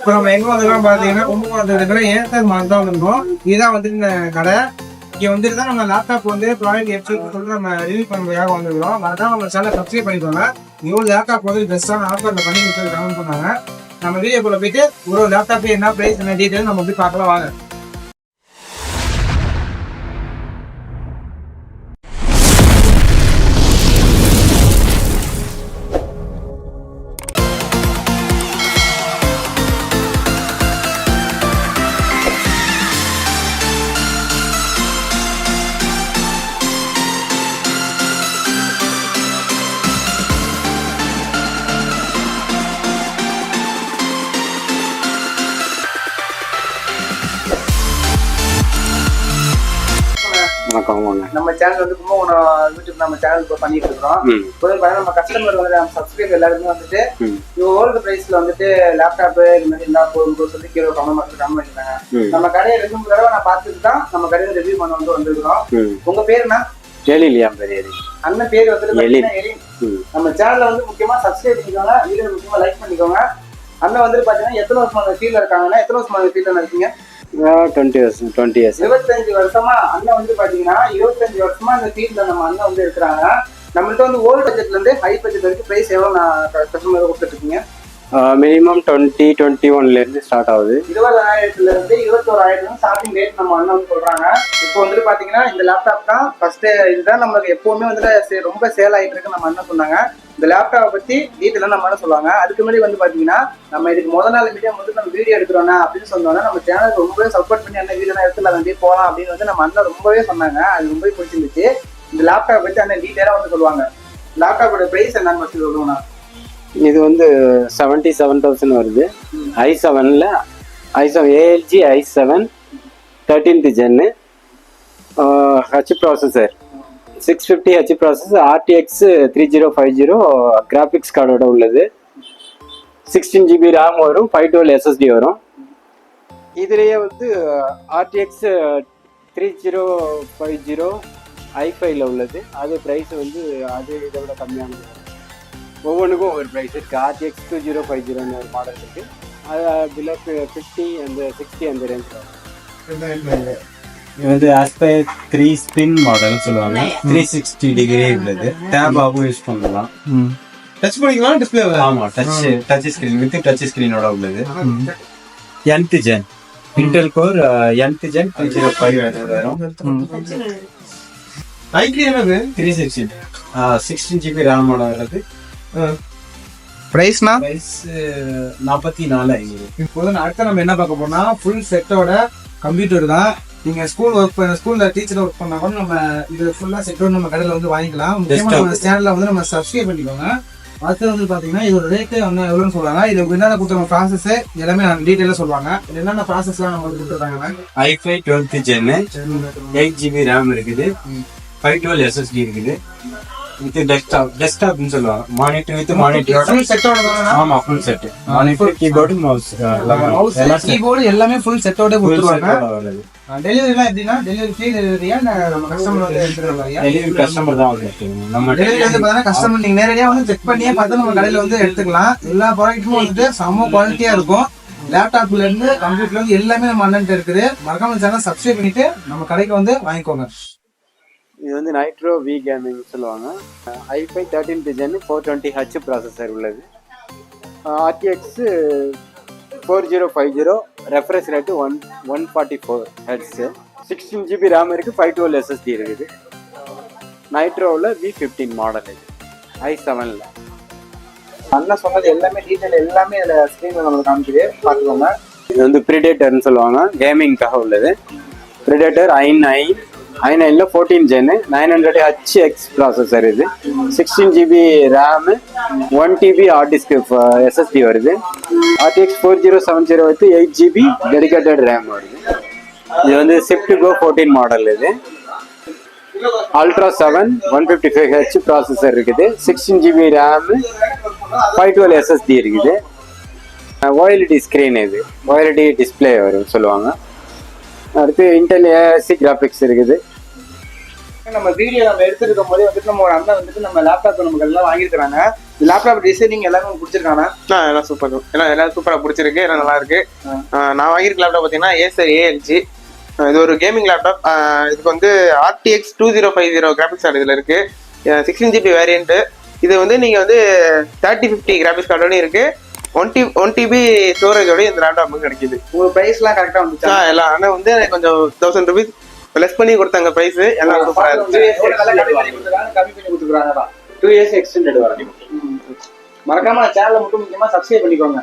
இப்போ நம்ம எங்க வந்துருக்கோம் பாத்தீங்கன்னா கும்பகோணத்துல இருக்கிற ஏசர் மால் தான் வந்திருக்கோம். இதுதான் வந்து இந்த கடை. இங்க வந்துட்டு தான் நம்ம லேப்டாப் வந்து ப்ராடக்ட் எப்படி சொல்லிட்டு நம்ம ரிவ்யூ பண்ணுறதுக்காக வந்துருக்கோம். அதான் நம்ம சேனல் சப்ஸ்கிரைப் பண்ணிக்கோங்க. இவ்வளோ லேப்டாப் வந்து பெஸ்ட்டான ஆஃபர்ல பண்ணி கொடுத்து கமெண்ட் பண்ணாங்க. நம்ம வீடியோக்குள்ள போயிட்டு ஒரு லேப்டாப் என்ன பிரைஸ் என்ன டீட்டெயில் நம்ம போய் பார்க்கலாம் வாங்க. நம்ம சேனல் வந்து கும்பகோணம் யூடியூப் நம்ம சேனல் இப்போ பண்ணிட்டு இருக்கோம். நம்ம கஸ்டமர் வந்து நம்ம சப்ஸ்கிரைப் எல்லாருமே வந்துட்டு ஓல்டு பிரைஸ்ல வந்துட்டு லேப்டாப் இது மாதிரி இருந்தா போதும் சொல்லி கீழே கமெண்ட் பண்ணிருக்காங்க. நம்ம கடையை 2 தடவை நான் பார்த்துட்டு தான் நம்ம கடையை ரிவ்யூ பண்ண வந்து வந்திருக்கிறோம். உங்க பேருனா? அண்ணன் பேர் வந்து நம்ம சேனல்ல வந்து முக்கியமா சப்ஸ்கிரைப் பண்ணிக்கோங்க, வீடியோ முக்கியமா லைக் பண்ணிக்கோங்க. அண்ணன் வந்து பாத்தீங்கன்னா எத்தனை வருஷமா ஃபீல்ட்ல இருக்காங்கன்னா எத்தனை வருஷமா ஃபீல்ட்ல இருக்கீங்க? 20 years. 25 வருஷமா அண்ணன் வந்து பாத்தீங்கன்னா 25 வருஷமா இந்த ஃபீல்ட்ல நம்ம அண்ணன் வந்து இருக்கிறாங்க. நம்மள்ட்ட வந்து ஓல்டு பட்ஜெட்ல இருந்து ஹை பட்ஜெட் வரைக்கும் பிரைஸ் எவ்வளவு நான் கஸ்டமர் கொடுத்துட்டு இருக்கீங்க? மினிமம் 20-21 இருந்து ஸ்டார்ட் ஆகுது. 20,000 இருந்து 21,000 ஸ்டார்டிங் ரேட் நம்ம அண்ணன் வந்து சொல்றாங்க. இப்போ வந்து பாத்தீங்கன்னா இந்த லேப்டாப் தான் ஃபர்ஸ்ட், இதுதான் நம்மளுக்கு எப்பவுமே வந்து ரொம்ப சேல் ஆயிட்டு இருக்கு நம்ம அண்ணன் சொன்னாங்க. இந்த லேப்டாப்பை பத்தி டீட்டெயிலாக நம்ம என்ன சொல்லுவாங்க. அதுக்கு முன்னாடி வந்து பாத்தீங்கன்னா நம்ம இதுக்கு முதல் நாள் மீடியா வந்து நம்ம வீடியோ எடுக்கிறோம்னா அப்படின்னு சொன்னோம்னா நம்ம சேனலுக்கு ரொம்பவே சப்போர்ட் பண்ணி அந்த வீடியோ எடுத்துல வந்து போகலாம் அப்படின்னு வந்து நம்ம அண்ணன் ரொம்பவே சொன்னாங்க. அது ரொம்பவே பிடிச்சிருந்துச்சு. இந்த லேப்டாப் பத்தி அண்ணன் டீட்டெயிலாக வந்து சொல்லுவாங்க. லேப்டாப்போட பிரைஸ் என்னன்னு ஃபர்ஸ்ட் சொல்லுவோம்னா, இது வந்து 77,000 வருது. i7ல i7 ALG i7 13th gen H processor 650 H processor RTX 3050 graphics கார்டோட உள்ளது. 16 GB RAM வரும், 512 SSD வரும். இதுலேயே வந்து RTX 3050 i5ல உள்ளது. அது ப்ரைஸ் வந்து அது இதை விட கம்மியானது. ஒவ்வொன்றுக்கும் ஒவ்வொரு ப்ரைஸ் இருக்குது. RTX 2050 ஒரு மாடல் இருக்குது. அது பிலோ 50 அந்த 60 அந்த ரேஞ்ச் வரும். இது வந்து ஆஸ்பயர் 3 ஸ்பின் மாடல் சொல்லுவாங்க. 360 டிகிரி உள்ளது. டேபாகவும் யூஸ் பண்ணலாம். டச் பண்ணிக்கலாம் டிஸ்பிளே. ஆமாம், டச் ஸ்கிரீன் வித் டச் ஸ்கிரீனோட உள்ளது. nth gen Intel core nth gen 305 வரும். ஐக்ரி என்னது 360 16 GB RAM ஓட வருது. பிரைஸ்னா பிரைஸ் 44,500. இப்போது அடுத்த நம்ம என்ன பார்க்க போறோம்னா ஃபுல் செட்டோட கம்ப்யூட்டர் தான். நீங்க ஸ்கூல்ல டீச்சர் ஒர்க் பண்ணா கூட நம்ம இது ஃபுல்லா செட்டோட நம்ம கடையில வந்து வாங்கிக்கலாம். முக்கியமா நம்ம சேனல்ல வந்து நம்ம சப்ஸ்கிரைப் பண்ணிக்கோங்க. அடுத்து வந்து பாத்தீங்கன்னா இதோட ரேட்டு வந்து எவ்வளோன்னு சொல்லுவாங்க. இது என்னென்ன கொடுத்த ப்ராசஸ் எல்லாமே டீட்டெயிலா சொல்லுவாங்க. என்னென்ன ப்ராசஸ்லாம் நம்ம கொடுத்துருக்காங்க. i5 12th gen 8 GB RAM இருக்குது. 512 SSD இருக்குது. இது டெஸ்க்டாப்னு சொல்லுவாங்க. மானிட்டர் வித் மானிட்டரோட ஃபுல் செட்டோட. ஆமா, full set. Monitor, keyboard, mouse keyboard எல்லாமே ஃபுல் செட்டோட கொடுத்துருவாங்க. டெலிவரிலாம் எப்படின்னா டெலிவரி ஃப்ரீ டெலிவரியா நம்ம கஸ்டமர் வந்து எடுத்துருவாங்க. டெலிவரி கஸ்டமர் தான் வந்து நம்ம டெலிவரி வந்து பார்த்தா கஸ்டமர் நீங்க நேரடியா வந்து செக் பண்ணியே பார்த்து நம்ம கடையில வந்து எடுத்துக்கலாம். எல்லா ப்ராடக்ட்டுமே வந்துட்டு செம்ம குவாலிட்டியா இருக்கும். லேப்டாப்ல இருந்து கம்ப்யூட்டர்ல இருந்து எல்லாமே நம்ம அண்ணன் இருக்குது. மறக்காம சேனல் சப்ஸ்கிரைப் பண்ணிட்டு நம்ம கடைக்கு வந்து வாங்கிக்கோங்க. இது வந்து நைட்ரோ வி கேமிங் சொல்லுவாங்க. i5 13th gen 420 H processor உள்ளது. RTX 4050 refresh rate 144 Hz. 16 GB RAM இருக்குது, 512 SSD இருக்குது. நைட்ரோவில் V15 மாடல் இது i7ல. அண்ணன் சொன்னது எல்லாமே டீட்டெயில் எல்லாமே இதில் ஸ்க்ரீனில் நம்மளுக்கு காமிக்குது, பார்த்துக்கோங்க. இது வந்து ப்ரிடேட்டர்னு சொல்லுவாங்க, கேமிங்காக உள்ளது. ப்ரிடேட்டர் i9ல 14 gen 900 HX ப்ராசஸர். இது 16 GB RAM 1 TB hard disk SSD வருது. RTX 4070 with 8 GB dedicated RAM வருது. இது வந்து Shift Go 14 மாடல். இது Ultra 7 155 Hz ப்ராசஸர் இருக்குது. 16 GB RAM 512 SSD இருக்குது. OLED ஸ்க்ரீன், இது OLED டிஸ்பிளே வரும் சொல்லுவாங்க. அடுத்து இன்டெல் ஏஎஸ்சி கிராஃபிக்ஸ் இருக்குது. நம்ம வீடியோ நம்ம எடுத்துருக்கும் போதே வந்துட்டு நம்ம ஒரு அண்ணன் வந்துட்டு நம்ம லேப்டாப் நமக்கு எல்லாம் வாங்கியிருக்கிறாங்க. லேப்டாப் டிசைனிங் எல்லாமே உங்களுக்கு பிடிச்சிருக்கானா? எல்லாம் சூப்பர், எல்லாம் சூப்பராக பிடிச்சிருக்கு, எல்லாம் நல்லா இருக்கு. நான் வாங்கியிருக்க லேப்டாப் பார்த்தீங்கன்னா ஏசர் ALG. இது ஒரு கேமிங் லேப்டாப். இதுக்கு வந்து RTX 2050 கிராஃபிக்ஸ் கார்டு இதில் இருக்கு. 16 GB வேரியன்ட். இது வந்து நீங்கள் வந்து 3050 கிராஃபிக்ஸ் கார்டோடய இருக்கு. 1 TB ஸ்டோரேஜோட இந்த லேப்டாப் கிடைக்குது. உங்களுக்கு ப்ரைஸ்லாம் கரெக்டாக வந்துச்சா? எல்லாம் ஆனால் வந்து எனக்கு கொஞ்சம் 1000 rupees லெஸ் பண்ணி கொடுத்தாங்க ப்ரைஸ். எல்லாம் சூப்பராக இருக்கு. கம்மி பண்ணி கொடுத்துருக்காங்க. 2 years எக்ஸ்டெண்டட் வாரண்டி. மறக்காம சேனலை மட்டும் முக்கியமாக சப்ஸ்கிரைப் பண்ணிக்கோங்க.